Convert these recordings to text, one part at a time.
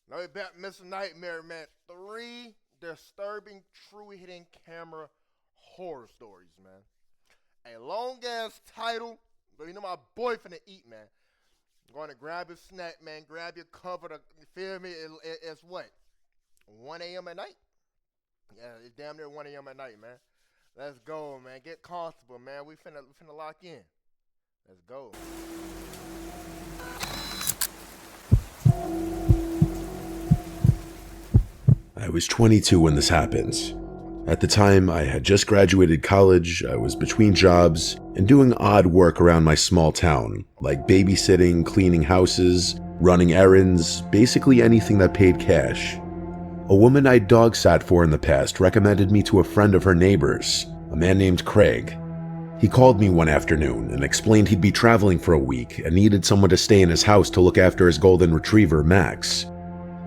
Now we back, Mr. Nightmare, man. 3 disturbing, true hidden camera horror stories, man. A long ass title, but you know my boy finna eat, man. Going to grab his snack, man. Grab your cover. You feel me? It's what? 1 a.m. at night? Yeah, it's damn near 1 a.m. at night, man. Let's go, man. Get comfortable, man. We finna lock in. Let's go. I was 22 when this happened. At the 22. time, I had just graduated college, I was between jobs, and doing odd work around my small town, like babysitting, cleaning houses, running errands, basically anything that paid cash. A woman I'd dog sat for in the past recommended me to a friend of her neighbors, a man named Craig. He called me one afternoon and explained he'd be traveling for a week and needed someone to stay in his house to look after his golden retriever, Max.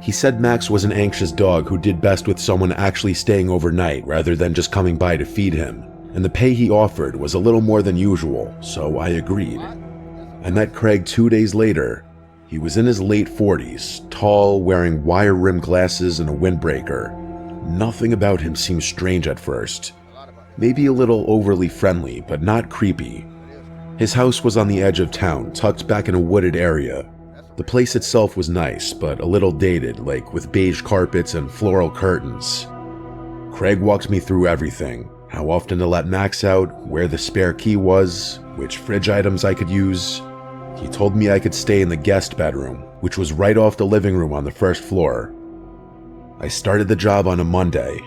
He said Max was an anxious dog who did best with someone actually staying overnight rather than just coming by to feed him, and the pay he offered was a little more than usual, so I agreed. What? That's a I price. met Craig 2 days later. He was in his late 40s, tall, wearing wire-rimmed glasses and a windbreaker. Nothing about him seemed strange at first. A lot about him. Maybe a little overly friendly, but not creepy. It is creepy. His house was on the edge of town, tucked back in a wooded area. That's a The red place flag. itself was nice, but a little dated, like with beige carpets and floral curtains. Craig walked me through everything: how often to let Max out, where the spare key was, which fridge items I could use. He told me I could stay in the guest bedroom, which was right off the living room on the first floor. I started the job on a Monday.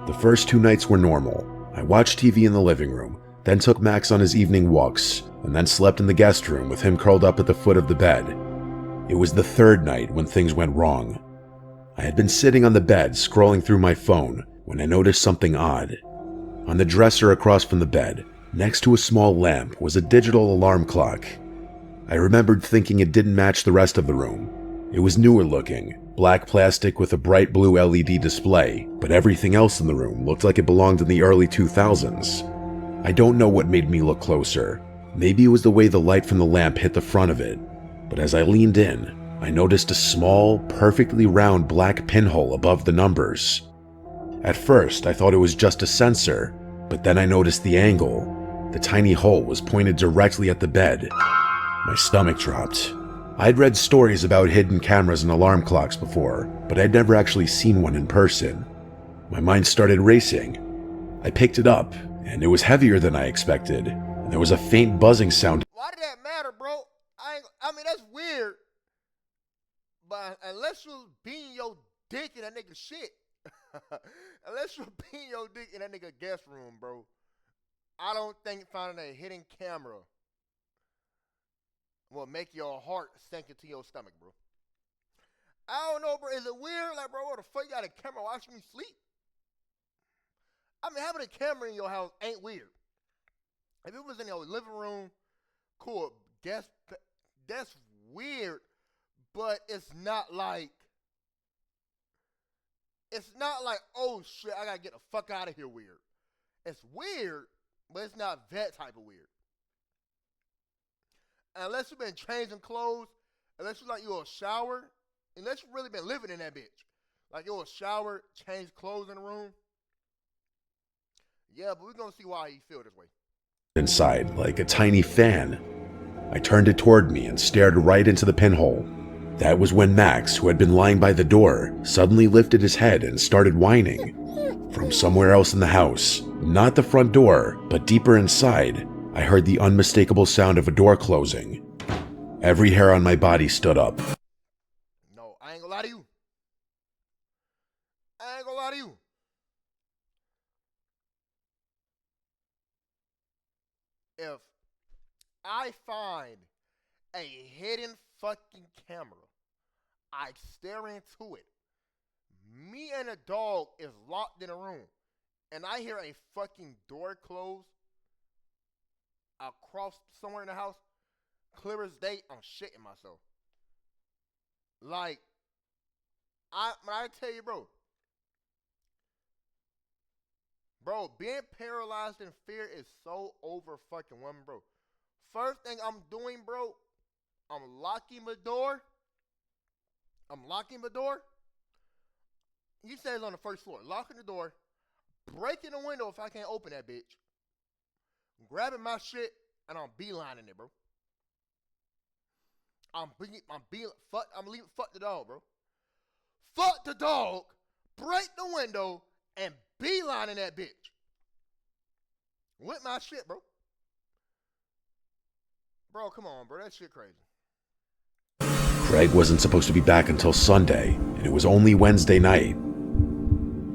The first 2 nights were normal. I watched TV in the living room, then took Max on his evening walks, and then slept in the guest room with him curled up at the foot of the bed. It was the third night when things went wrong. I had been sitting on the bed scrolling through my phone when I noticed something odd. On the dresser across from the bed, next to a small lamp, was a digital alarm clock. I remembered thinking it didn't match the rest of the room. It was newer looking, black plastic with a bright blue LED display, but everything else in the room looked like it belonged in the early 2000s. I don't know what made me look closer. Maybe it was the way the light from the lamp hit the front of it. But as I leaned in, I noticed a small, perfectly round black pinhole above the numbers. At first, I thought it was just a sensor, but then I noticed the angle. The tiny hole was pointed directly at the bed. My stomach dropped. I'd read stories about hidden cameras and alarm clocks before, but I'd never actually seen one in person. My mind started racing. I picked it up, and it was heavier than I expected, and there was a faint buzzing sound. Why did that matter, bro? I mean, that's weird. But unless you being your dick in that nigga shit, unless you being your dick in that nigga guest room, bro, I don't think finding a hidden camera will make your heart sink into your stomach, bro. I don't know, bro. Is it weird? Like, bro, what the fuck you got a camera watching me sleep? I mean, having a camera in your house ain't weird. If it was in your living room, cool. That's weird, but it's not like oh shit, I gotta get the fuck out of here weird. It's weird, but it's not that type of weird. Unless you've been changing clothes, unless you're a shower, unless you've really been living in that bitch. Like you're a shower, change clothes in the room. Yeah, but we're gonna see why he feel this way. Inside, like a tiny fan. I turned it toward me and stared right into the pinhole. That was when Max, who had been lying by the door, suddenly lifted his head and started whining. From somewhere else in the house, not the front door, but deeper inside, I heard the unmistakable sound of a door closing. Every hair on my body stood up. No, I ain't gonna lie to you. I ain't gonna lie to you. If I find a hidden fucking camera, I stare into it. Me and a dog is locked in a room, and I hear a fucking door close across somewhere in the house. Clear as day, I'm shitting myself. Like when I tell you, bro, being paralyzed in fear is so over fucking women, bro. First thing I'm doing, bro, I'm locking the door. I'm locking the door. He says on the first floor, locking the door, breaking the window if I can't open that bitch, grabbing my shit, and I'm beelining it, bro. I'm leaving, fuck the dog, bro. Fuck the dog, break the window, and beelining that bitch. With my shit, bro. Bro, come on, bro. That shit crazy. Craig wasn't supposed to be back until Sunday, and it was only Wednesday night.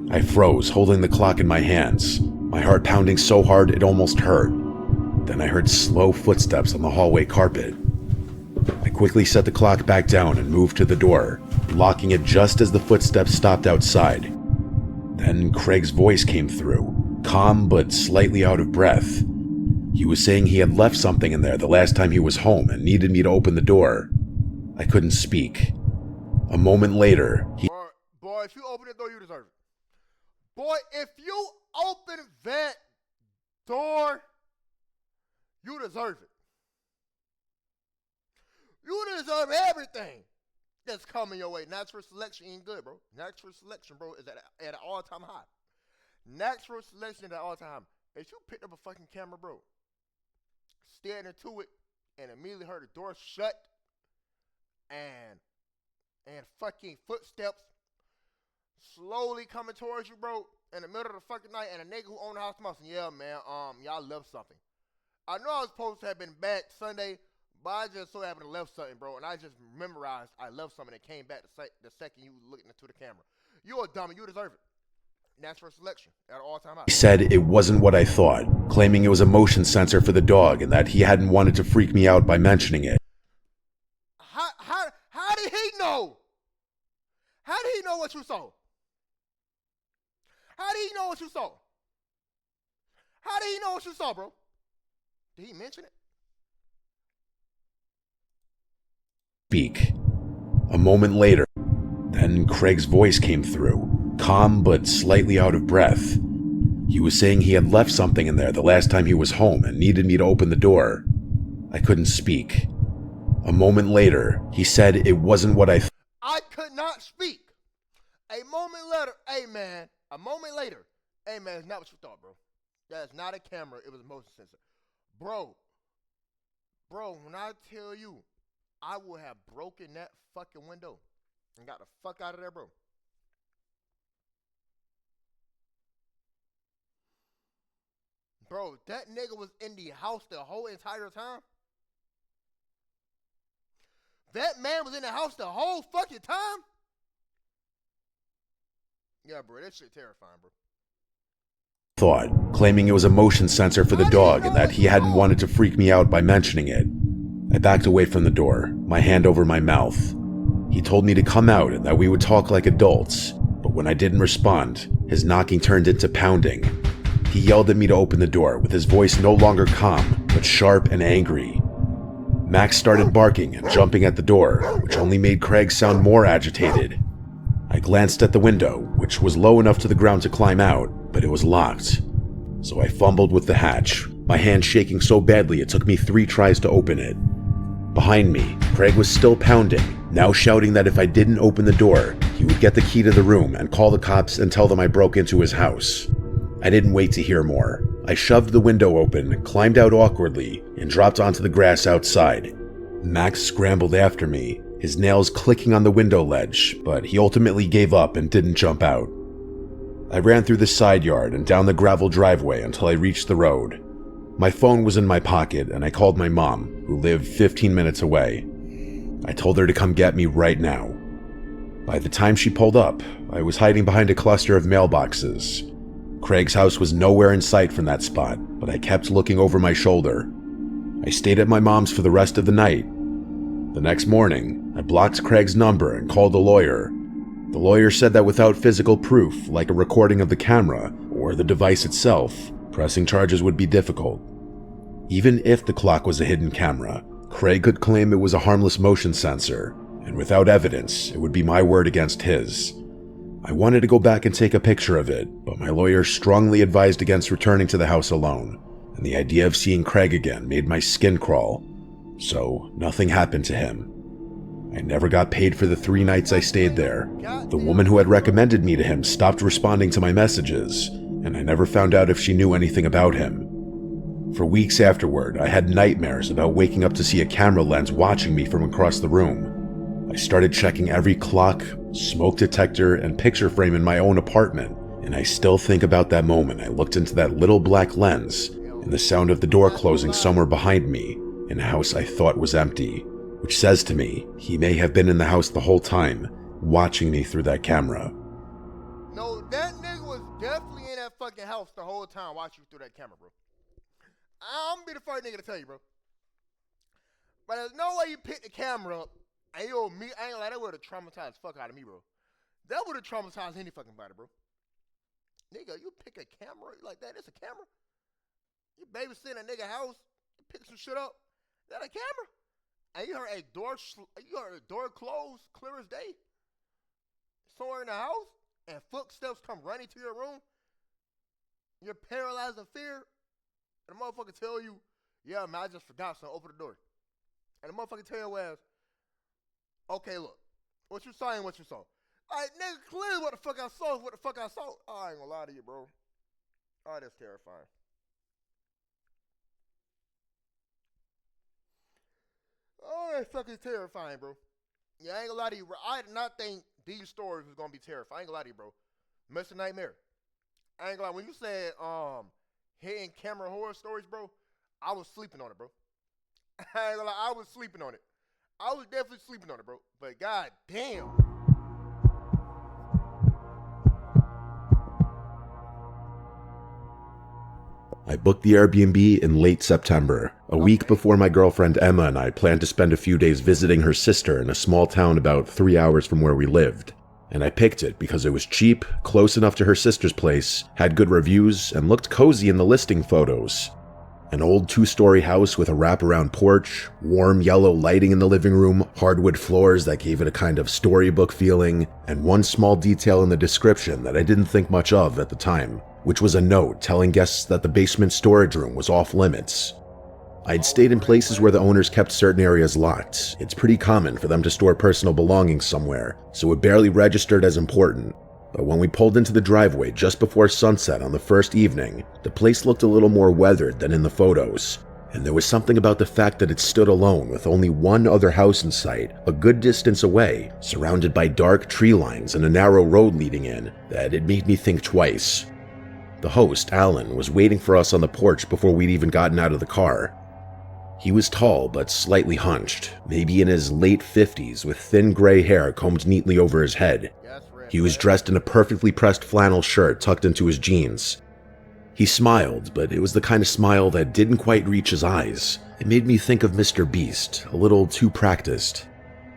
I froze, holding the clock in my hands, my heart pounding so hard it almost hurt. Then I heard slow footsteps on the hallway carpet. I quickly set the clock back down and moved to the door, locking it just as the footsteps stopped outside. Then Craig's voice came through, calm but slightly out of breath. He was saying he had left something in there the last time he was home and needed me to open the door. I couldn't speak. A moment later, Boy, if you open the door, you deserve it. Boy, if you open that door, you deserve it. You deserve everything that's coming your way. Natural selection ain't good, bro. Natural selection, bro, is at an all-time high. Natural selection at an all-time high. If you picked up a fucking camera, bro, stared into it, and immediately heard the door shut, and fucking footsteps slowly coming towards you, bro, in the middle of the fucking night, and a nigga who owned the house must say, yeah, man, y'all left something. I know I was supposed to have been back Sunday, but I just so happened to left something, bro, and I just memorized I left something and came back the second you looking into the camera. You a dummy, you deserve it. Natural selection at all time high. he said it wasn't what I thought, claiming it was a motion sensor for the dog and that he hadn't wanted to freak me out by mentioning it. How did he know? How did he know what you saw? How did he know what you saw? How did he know what you saw, bro? Did he mention it? Speak. A moment later, then Craig's voice came through, calm but slightly out of breath. He was saying he had left something in there the last time he was home and needed me to open the door. I couldn't speak. A moment later, he said it wasn't what I I could not speak. A moment later, hey man, it's not what you thought, bro. That's not a camera, it was a motion sensor. Bro, when I tell you, I would have broken that fucking window and got the fuck out of there, bro. Bro, that nigga was in the house the whole entire time. That man was in the house the whole fucking time? Yeah, bro, that shit terrifying, bro. thought, claiming it was a motion sensor for the dog and that he hadn't wanted to freak me out by mentioning it. I backed away from the door, my hand over my mouth. He told me to come out and that we would talk like adults, but when I didn't respond, his knocking turned into pounding. He yelled at me to open the door, with his voice no longer calm, but sharp and angry. Max started barking and jumping at the door, which only made Craig sound more agitated. I glanced at the window, which was low enough to the ground to climb out, but it was locked. So I fumbled with the hatch, my hand shaking so badly it took me 3 tries to open it. Behind me, Craig was still pounding, now shouting that if I didn't open the door, he would get the key to the room and call the cops and tell them I broke into his house. I didn't wait to hear more. I shoved the window open, climbed out awkwardly, and dropped onto the grass outside. Max scrambled after me, his nails clicking on the window ledge, but he ultimately gave up and didn't jump out. I ran through the side yard and down the gravel driveway until I reached the road. My phone was in my pocket and I called my mom, who lived 15 minutes away. I told her to come get me right now. By the time she pulled up, I was hiding behind a cluster of mailboxes. Craig's house was nowhere in sight from that spot, but I kept looking over my shoulder. I stayed at my mom's for the rest of the night. The next morning, I blocked Craig's number and called a lawyer. The lawyer said that without physical proof, like a recording of the camera or the device itself, pressing charges would be difficult. Even if the clock was a hidden camera, Craig could claim it was a harmless motion sensor, and without evidence, it would be my word against his. I wanted to go back and take a picture of it, but my lawyer strongly advised against returning to the house alone, and the idea of seeing Craig again made my skin crawl. So, nothing happened to him. I never got paid for the 3 nights I stayed there. The woman who had recommended me to him stopped responding to my messages, and I never found out if she knew anything about him. For weeks afterward, I had nightmares about waking up to see a camera lens watching me from across the room. I started checking every clock, smoke detector, and picture frame in my own apartment, and I still think about that moment I looked into that little black lens and the sound of the door closing somewhere behind me in a house I thought was empty, which says to me he may have been in the house the whole time, watching me through that camera. No, that nigga was definitely in that fucking house the whole time watching you through that camera, bro. I'm gonna be the first nigga to tell you, bro. But there's no way you pick the camera up and yo, me, I ain't gonna lie, that would've traumatized the fuck out of me, bro. That would've traumatized any fucking body, bro. Nigga, you pick a camera like that, it's a camera? You babysitting a nigga house, you pick some shit up, that a camera? And you heard a door close, clear as day. Somewhere in the house, and footsteps come running to your room. You're paralyzed in fear. And the motherfucker tell you, yeah, man, I just forgot something, open the door. And the motherfucker tell your ass, okay, look, what you saw ain't what you saw. Like, nigga, clearly what the fuck I saw is what the fuck I saw. Oh, I ain't gonna lie to you, bro. Oh, that's terrifying. Oh, that's fucking terrifying, bro. Yeah, I ain't gonna lie to you, bro. I did not think these stories was gonna be terrifying. I ain't gonna lie to you, bro. Mr. Nightmare. I ain't gonna lie. When you said hidden camera horror stories, bro, I was sleeping on it, bro. I ain't gonna lie. I was sleeping on it. I was definitely sleeping on it, bro. But god damn. I booked the Airbnb in late September, a week before my girlfriend Emma and I planned to spend a few days visiting her sister in a small town about 3 hours from where we lived. And I picked it because it was cheap, close enough to her sister's place, had good reviews, and looked cozy in the listing photos. An old 2-story house with a wraparound porch, warm yellow lighting in the living room, hardwood floors that gave it a kind of storybook feeling, and one small detail in the description that I didn't think much of at the time, which was a note telling guests that the basement storage room was off limits. I'd stayed in places where the owners kept certain areas locked. It's pretty common for them to store personal belongings somewhere, so it barely registered as important. But when we pulled into the driveway just before sunset on the first evening, the place looked a little more weathered than in the photos. And there was something about the fact that it stood alone with only one other house in sight, a good distance away, surrounded by dark tree lines and a narrow road leading in, that it made me think twice. The host, Alan, was waiting for us on the porch before we'd even gotten out of the car. He was tall but slightly hunched, maybe in his late 50s, with thin gray hair combed neatly over his head. He was dressed in a perfectly pressed flannel shirt tucked into his jeans. He smiled, but it was the kind of smile that didn't quite reach his eyes. It made me think of Mr. Beast, a little too practiced.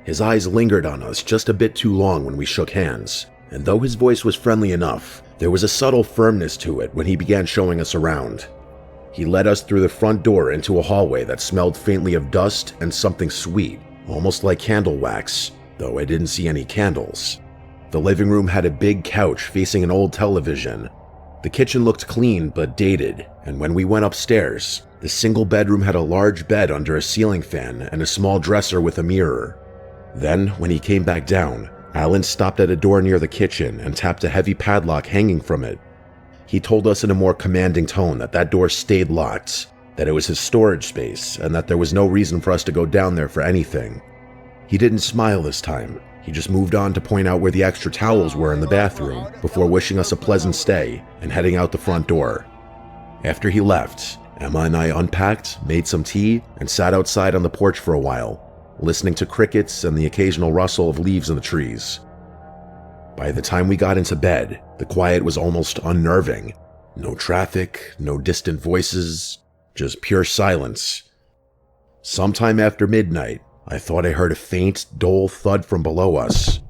His eyes lingered on us just a bit too long when we shook hands, and though his voice was friendly enough, there was a subtle firmness to it when he began showing us around. He led us through the front door into a hallway that smelled faintly of dust and something sweet, almost like candle wax, though I didn't see any candles. The living room had a big couch facing an old television. The kitchen looked clean but dated, and when we went upstairs, the single bedroom had a large bed under a ceiling fan and a small dresser with a mirror. Then, when he came back down, Alan stopped at a door near the kitchen and tapped a heavy padlock hanging from it. He told us in a more commanding tone that that door stayed locked, that it was his storage space, and that there was no reason for us to go down there for anything. He didn't smile this time. He just moved on to point out where the extra towels were in the bathroom before wishing us a pleasant stay and heading out the front door. After he left, Emma and I unpacked, made some tea, and sat outside on the porch for a while, listening to crickets and the occasional rustle of leaves in the trees. By the time we got into bed, the quiet was almost unnerving. No traffic, no distant voices, just pure silence. Sometime after midnight, I thought I heard a faint, dull thud from below us.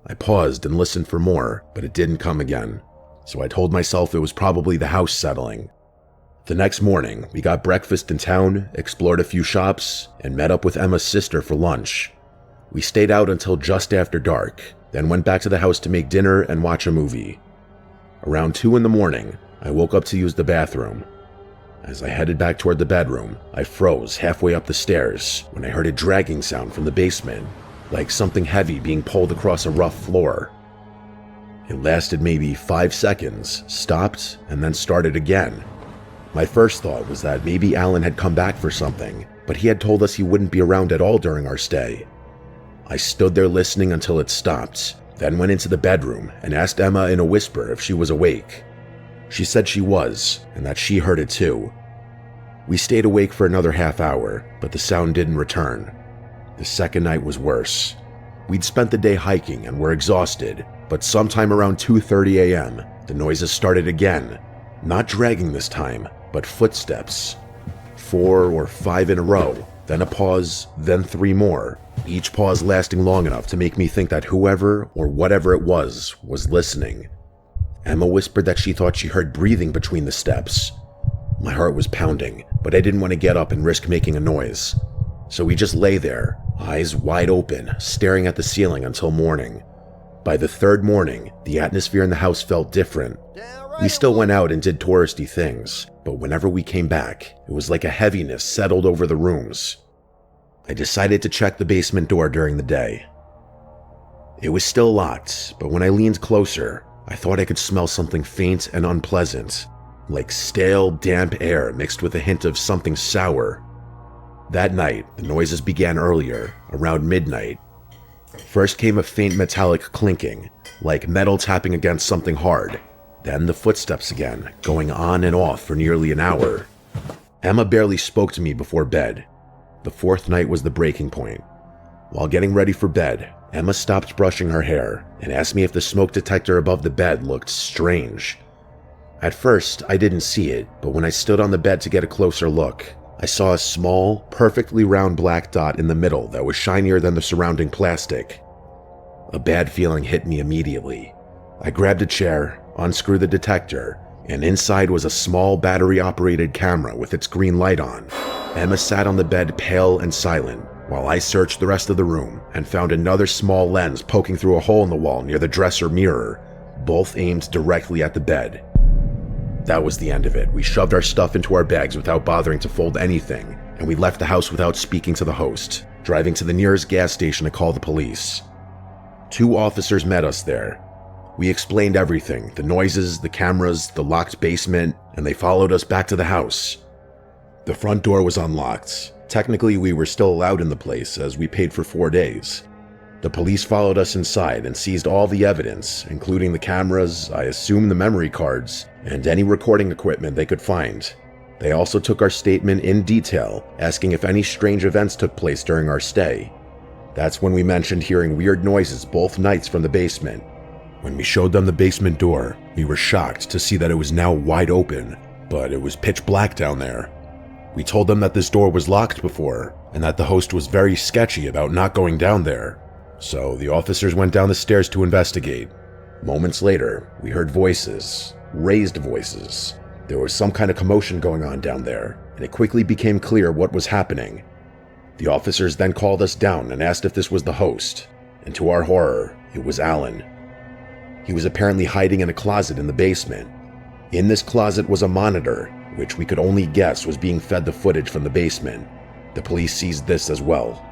I paused and listened for more, but it didn't come again, so I told myself it was probably the house settling. The next morning, we got breakfast in town, explored a few shops, and met up with Emma's sister for lunch. We stayed out until just after dark, then went back to the house to make dinner and watch a movie. Around 2 in the morning, I woke up to use the bathroom. As I headed back toward the bedroom, I froze halfway up the stairs when I heard a dragging sound from the basement, like something heavy being pulled across a rough floor. It lasted maybe 5 seconds, stopped, and then started again. My first thought was that maybe Alan had come back for something, but he had told us he wouldn't be around at all during our stay. I stood there listening until it stopped, then went into the bedroom and asked Emma in a whisper if she was awake. She said she was, and that she heard it too. We stayed awake for another half hour, but the sound didn't return. The second night was worse. We'd spent the day hiking and were exhausted, but sometime around 2:30 a.m., the noises started again. Not dragging this time, but footsteps. 4 or 5 in a row, then a pause, then 3 more, each pause lasting long enough to make me think that whoever or whatever it was listening. Emma whispered that she thought she heard breathing between the steps. My heart was pounding, but I didn't want to get up and risk making a noise. So we just lay there, eyes wide open, staring at the ceiling until morning. By the third morning, the atmosphere in the house felt different. We still went out and did touristy things, but whenever we came back, it was like a heaviness settled over the rooms. I decided to check the basement door during the day. It was still locked, but when I leaned closer, I thought I could smell something faint and unpleasant, like stale, damp air mixed with a hint of something sour. That night, the noises began earlier, around midnight. First came a faint metallic clinking, like metal tapping against something hard. Then the footsteps again, going on and off for nearly an hour. Emma barely spoke to me before bed. The fourth night was the breaking point. While getting ready for bed, Emma stopped brushing her hair and asked me if the smoke detector above the bed looked strange. At first, I didn't see it, but when I stood on the bed to get a closer look, I saw a small, perfectly round black dot in the middle that was shinier than the surrounding plastic. A bad feeling hit me immediately. I grabbed a chair, unscrewed the detector, and inside was a small battery-operated camera with its green light on. Emma sat on the bed pale and silent, while I searched the rest of the room and found another small lens poking through a hole in the wall near the dresser mirror, both aimed directly at the bed. That was the end of it. We shoved our stuff into our bags without bothering to fold anything, and we left the house without speaking to the host, driving to the nearest gas station to call the police. 2 officers met us there. We explained everything, the noises, the cameras, the locked basement, and they followed us back to the house. The front door was unlocked. Technically, we were still allowed in the place as we paid for 4 days. The police followed us inside and seized all the evidence, including the cameras, I assume the memory cards, and any recording equipment they could find. They also took our statement in detail, asking if any strange events took place during our stay. That's when we mentioned hearing weird noises both nights from the basement. When we showed them the basement door, we were shocked to see that it was now wide open, but it was pitch black down there. We told them that this door was locked before, and that the host was very sketchy about not going down there. So the officers went down the stairs to investigate. Moments later, we heard voices, raised voices. There was some kind of commotion going on down there, and it quickly became clear what was happening. The officers then called us down and asked if this was the host, and to our horror, it was Alan. He was apparently hiding in a closet in the basement. In this closet was a monitor, which we could only guess was being fed the footage from the basement. The police seized this as well.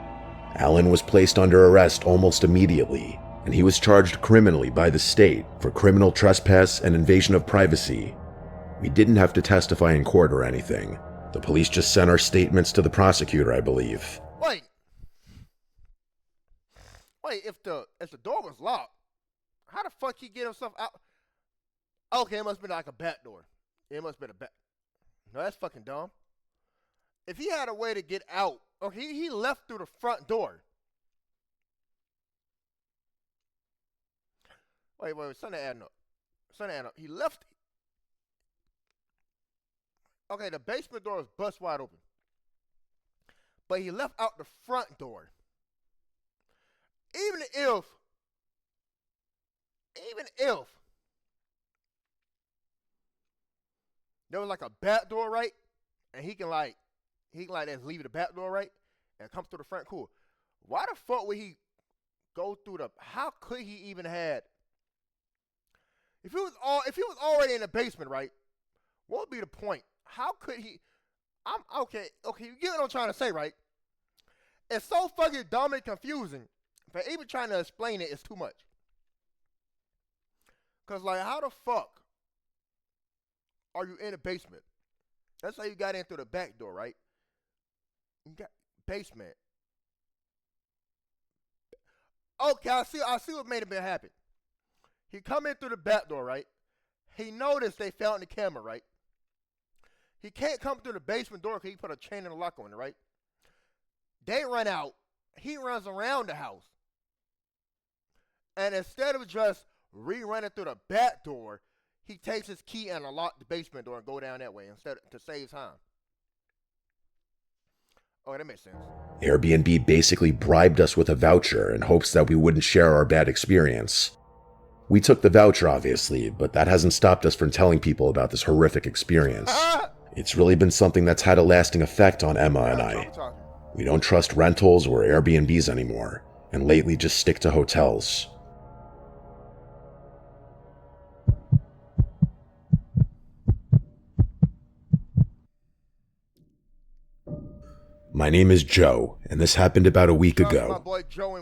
Alan was placed under arrest almost immediately, and he was charged criminally by the state for criminal trespass and invasion of privacy. We didn't have to testify in court or anything. The police just sent our statements to the prosecutor, I believe. Wait, if the door was locked, how the fuck he get himself out? Okay, it must be like a back door. It must be a back. No, that's fucking dumb. If he had a way to get out, or he left through the front door. Wait, something adding up. He left. Okay, the basement door was bust wide open. But he left out the front door. Even if there was like a back door, right? And he can just leave the back door, right? And come through the front, cool. Why the fuck would he go through how could he even had, if he was already in the basement, right? What would be the point? How could he, okay, you get what I'm trying to say, right? It's so fucking dumb and confusing For even trying to explain it is too much. Cause like, how the fuck are you in the basement? That's how you got in through the back door, right? You got basement. Okay, I see what made it happen. He come in through the back door, right? He noticed they found the camera, right? He can't come through the basement door because he put a chain and a lock on it, right? They run out. He runs around the house. And instead of just re-running through the back door, he takes his key and unlock the basement door and go down that way instead to save time. Oh, that makes sense. Airbnb basically bribed us with a voucher in hopes that we wouldn't share our bad experience. We took the voucher, obviously, but that hasn't stopped us from telling people about this horrific experience. It's really been something that's had a lasting effect on Emma and I. We don't trust rentals or Airbnbs anymore, and lately just stick to hotels. My name is Joe, and this happened about a week ago.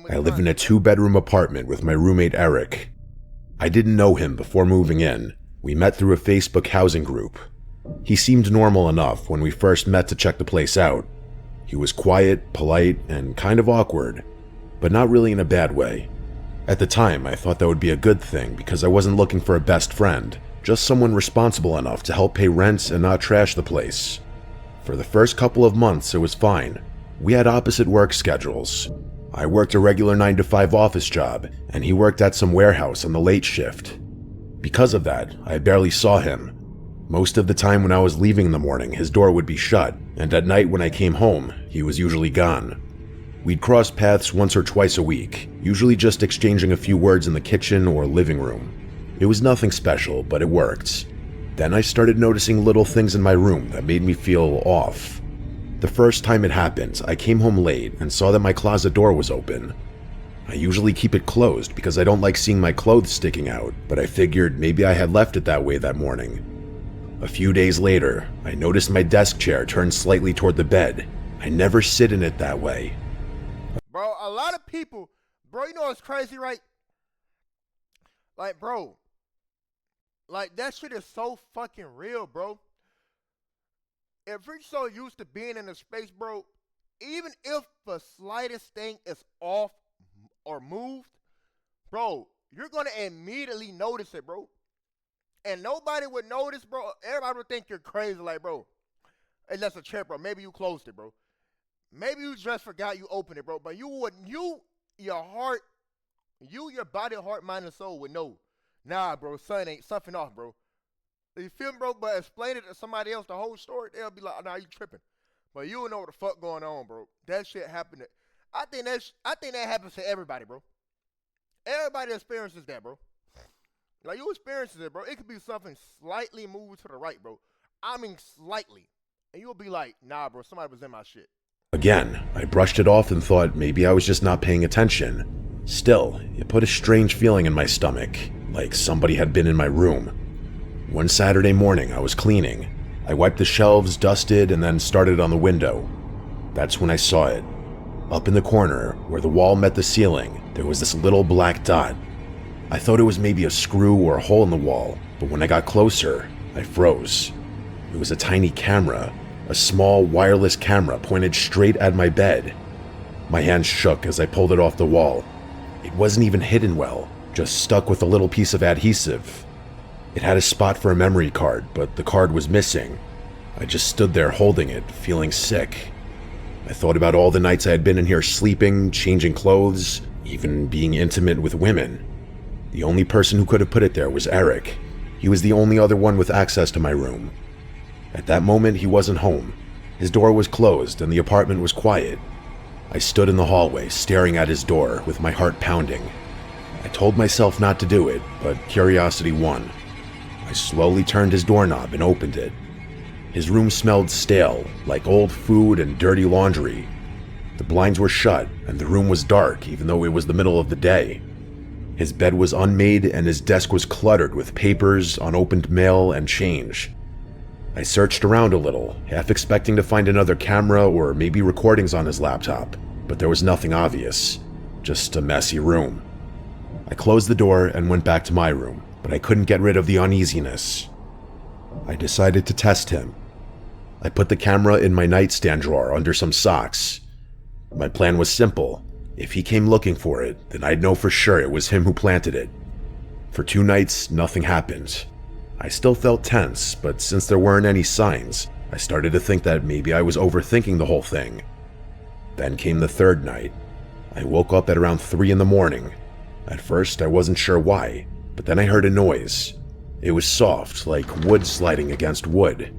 I live in a 2-bedroom apartment with my roommate Eric. I didn't know him before moving in. We met through a Facebook housing group. He seemed normal enough when we first met to check the place out. He was quiet, polite, and kind of awkward, but not really in a bad way. At the time, I thought that would be a good thing because I wasn't looking for a best friend, just someone responsible enough to help pay rent and not trash the place. For the first couple of months, it was fine. We had opposite work schedules. I worked a regular 9-to-5 office job, and he worked at some warehouse on the late shift. Because of that, I barely saw him. Most of the time when I was leaving in the morning, his door would be shut, and at night when I came home, he was usually gone. We'd cross paths once or twice a week, usually just exchanging a few words in the kitchen or living room. It was nothing special, but it worked. Then I started noticing little things in my room that made me feel off. The first time it happened, I came home late and saw that my closet door was open. I usually keep it closed because I don't like seeing my clothes sticking out, but I figured maybe I had left it that way that morning. A few days later, I noticed my desk chair turned slightly toward the bed. I never sit in it that way. Bro, a lot of people, bro, you know what's crazy, right? Like, bro, like, that shit is so fucking real, bro. If you're so used to being in a space, bro, even if the slightest thing is off or moved, bro, you're going to immediately notice it, bro. And nobody would notice, bro. Everybody would think you're crazy, like, bro. Hey, that's a chair, bro. Maybe you closed it, bro. Maybe you just forgot you opened it, bro. But your heart, your body, heart, mind, and soul would know. Nah, bro, something off, bro. You feel me, bro? But explain it to somebody else, the whole story, they'll be like, nah, you tripping. But you don't know what the fuck going on, bro. That shit happened. I think that happens to everybody, bro. Everybody experiences that, bro. Like, you experiences it, bro. It could be something slightly moved to the right, bro. I mean, slightly. And you'll be like, nah, bro, somebody was in my shit. Again, I brushed it off and thought maybe I was just not paying attention. Still, it put a strange feeling in my stomach, like somebody had been in my room. One Saturday morning, I was cleaning. I wiped the shelves, dusted, and then started on the window. That's when I saw it. Up in the corner, where the wall met the ceiling, there was this little black dot. I thought it was maybe a screw or a hole in the wall, but when I got closer, I froze. It was a tiny camera, a small wireless camera pointed straight at my bed. My hands shook as I pulled it off the wall. It wasn't even hidden well, just stuck with a little piece of adhesive. It had a spot for a memory card, but the card was missing. I just stood there holding it, feeling sick. I thought about all the nights I had been in here sleeping, changing clothes, even being intimate with women. The only person who could have put it there was Eric. He was the only other one with access to my room. At that moment, he wasn't home. His door was closed and the apartment was quiet. I stood in the hallway, staring at his door, with my heart pounding. I told myself not to do it, but curiosity won. I slowly turned his doorknob and opened it. His room smelled stale, like old food and dirty laundry. The blinds were shut, and the room was dark, even though it was the middle of the day. His bed was unmade, and his desk was cluttered with papers, unopened mail, and change. I searched around a little, half expecting to find another camera or maybe recordings on his laptop, but there was nothing obvious. just a messy room. I closed the door and went back to my room, but I couldn't get rid of the uneasiness. I decided to test him. I put the camera in my nightstand drawer under some socks. My plan was simple. If he came looking for it, then I'd know for sure it was him who planted it. For 2 nights, nothing happened. I still felt tense, but since there weren't any signs, I started to think that maybe I was overthinking the whole thing. Then came the 3rd night. I woke up at around 3 in the morning. At first, I wasn't sure why, but then I heard a noise. It was soft, like wood sliding against wood.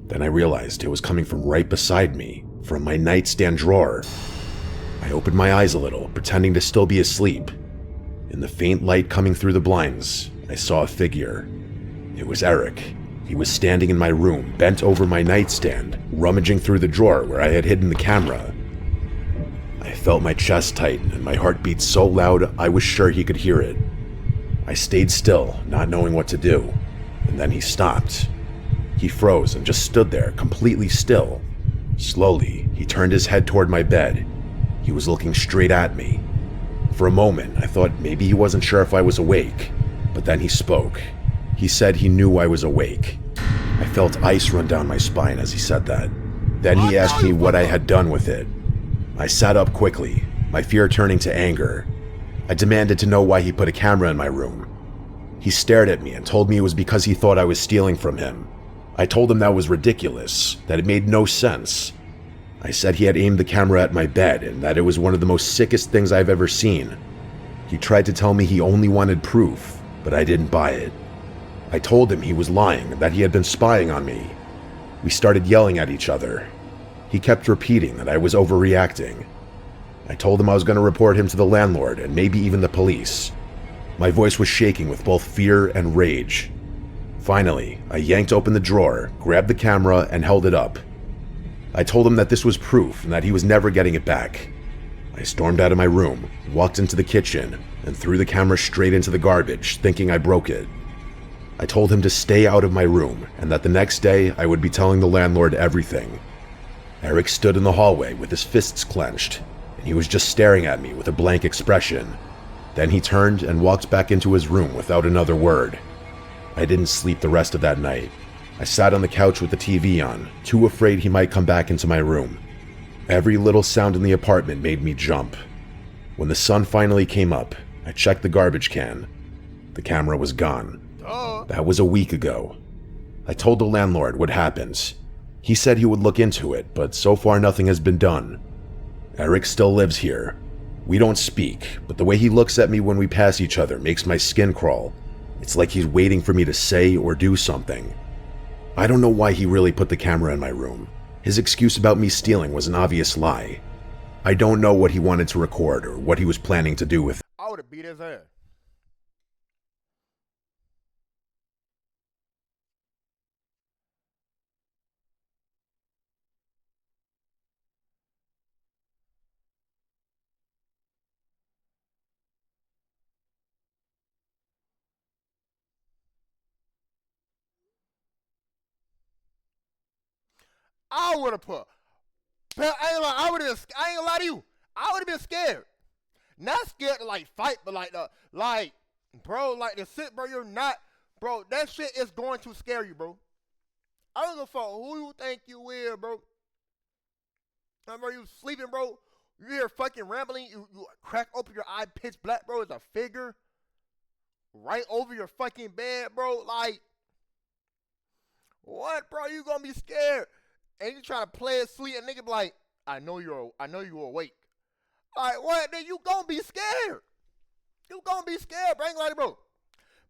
Then I realized it was coming from right beside me, from my nightstand drawer. I opened my eyes a little, pretending to still be asleep. In the faint light coming through the blinds, I saw a figure. It was Eric. He was standing in my room, bent over my nightstand, rummaging through the drawer where I had hidden the camera. I felt my chest tighten and my heart beat so loud I was sure he could hear it. I stayed still, not knowing what to do, and then he stopped. He froze and just stood there, completely still. Slowly, he turned his head toward my bed. He was looking straight at me. For a moment, I thought maybe he wasn't sure if I was awake, but then he spoke. He said he knew I was awake. I felt ice run down my spine as he said that. Then he asked me what I had done with it. I sat up quickly, my fear turning to anger. I demanded to know why he put a camera in my room. He stared at me and told me it was because he thought I was stealing from him. I told him that was ridiculous, that it made no sense. I said he had aimed the camera at my bed and that it was one of the most sickest things I've ever seen. He tried to tell me he only wanted proof, but I didn't buy it. I told him he was lying and that he had been spying on me. We started yelling at each other. He kept repeating that I was overreacting. I told him I was going to report him to the landlord and maybe even the police. My voice was shaking with both fear and rage. Finally, I yanked open the drawer, grabbed the camera, and held it up. I told him that this was proof and that he was never getting it back. I stormed out of my room, walked into the kitchen, and threw the camera straight into the garbage, thinking I broke it. I told him to stay out of my room and that the next day I would be telling the landlord everything. Eric stood in the hallway with his fists clenched, and he was just staring at me with a blank expression. Then he turned and walked back into his room without another word. I didn't sleep the rest of that night. I sat on the couch with the TV on, too afraid he might come back into my room. Every little sound in the apartment made me jump. When the sun finally came up, I checked the garbage can. The camera was gone. That was a week ago. I told the landlord what happened. He said he would look into it, but so far nothing has been done. Eric still lives here. We don't speak, but the way he looks at me when we pass each other makes my skin crawl. It's like he's waiting for me to say or do something. I don't know why he really put the camera in my room. His excuse about me stealing was an obvious lie. I don't know what he wanted to record or what he was planning to do with it. I would have beat his ass. I would have put. I ain't lie. I ain't gonna lie to you. I would have been scared. Not scared to like fight, but bro, like the shit, bro. You're not, bro. That shit is going to scare you, bro. I don't give a fuck who you think you is, bro. Remember you sleeping, bro. You hear fucking rambling. You crack open your eye, pitch black, bro. It's a figure right over your fucking bed, bro. Like, what, bro? You gonna be scared? And you trying to play it sweet, and nigga be like, I know you're awake. Like, what? Then you gonna be scared. You gonna be scared, bro. I ain't like it, bro.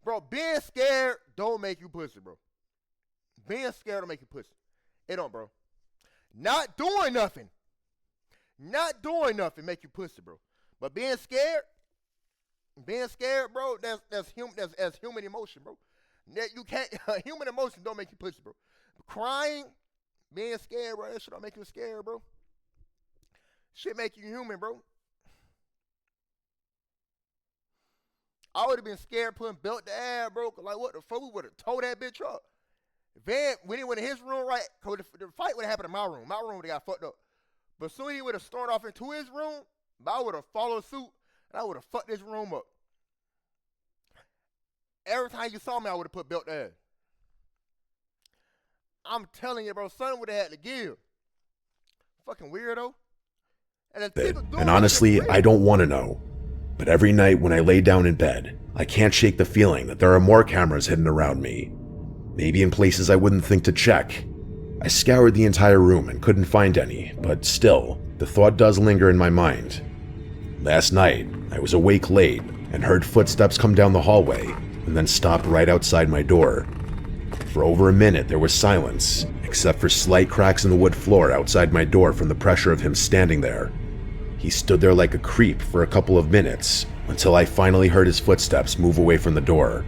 Bro, being scared don't make you pussy, bro. Being scared don't make you pussy. It don't, bro. Not doing nothing make you pussy, bro. But being scared, bro, that's human emotion, bro. That you can't human emotion don't make you pussy, bro. Crying, being scared, bro, that shit don't make you scared, bro. Shit make you human, bro. I would have been scared putting belt to ass, bro. Cause like, what the fuck? We would have tore that bitch up. Van, when he went in his room, right? Cause the fight would have happened in my room. My room would have got fucked up. But soon he would have stormed off into his room. I would have followed suit. and I would have fucked this room up. Every time you saw me, I would have put belt ass. I'm telling you, bro, son would have had to give. Fucking weirdo. And if people doing And that, honestly, that's I weird. don't want to know. But every night when I lay down in bed, I can't shake the feeling that there are more cameras hidden around me. Maybe in places I wouldn't think to check. I scoured the entire room and couldn't find any, but still, the thought does linger in my mind. Last night, I was awake late and heard footsteps come down the hallway and then stopped right outside my door. For over a minute, there was silence, except for slight cracks in the wood floor outside my door from the pressure of him standing there. He stood there like a creep for a couple of minutes until I finally heard his footsteps move away from the door.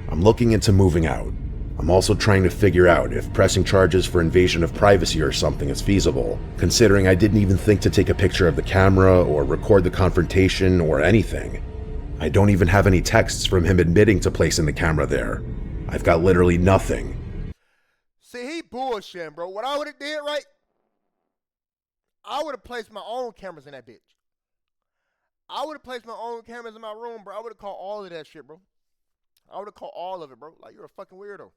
I'm looking into moving out. I'm also trying to figure out if pressing charges for invasion of privacy or something is feasible, considering I didn't even think to take a picture of the camera or record the confrontation or anything. I don't even have any texts from him admitting to placing the camera there. I've got literally nothing. See, he bullshitting, bro. What I would have did, right? I would have placed my own cameras in that bitch. I would have placed my own cameras in my room, bro. I would have caught all of that shit, bro. I would have caught all of it, bro. Like, you're a fucking weirdo.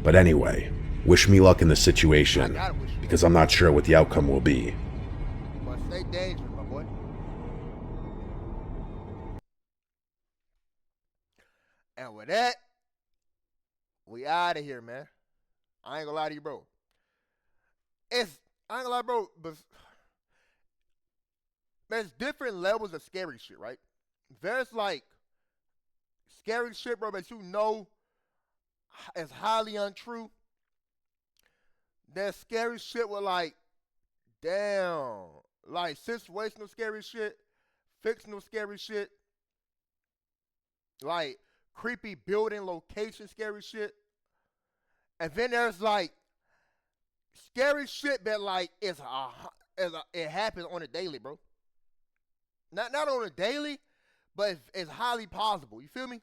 But anyway, wish me luck in this I situation, gotta wish you. because I'm not sure what the outcome will be. But stay dangerous, my boy. And with that, we out of here, man. I ain't gonna lie to you, bro. I ain't gonna lie, bro, but there's different levels of scary shit, right? There's like scary shit, bro, that you know is highly untrue. There's scary shit with like, damn, like situational scary shit, fictional scary shit, like creepy building location scary shit. And then there's like scary shit that like it happens on a daily, bro. Not on a daily, but it's highly possible. You feel me?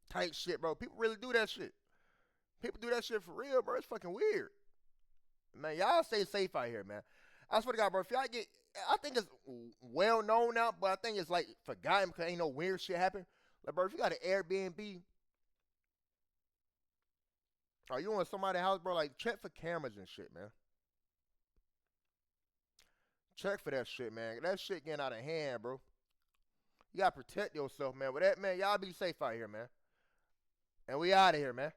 Type shit, bro. People really do that shit. People do that shit for real, bro. It's fucking weird. Man, y'all stay safe out here, man. I swear to God, bro. If y'all get, I think it's well known now, but I think it's like forgotten because ain't no weird shit happen. Like, bro, if you got an Airbnb, or you in somebody's house, bro, like check for cameras and shit, man. Check for that shit, man. That shit getting out of hand, bro. You gotta protect yourself, man. With that, man, y'all be safe out here, man. And we out of here, man.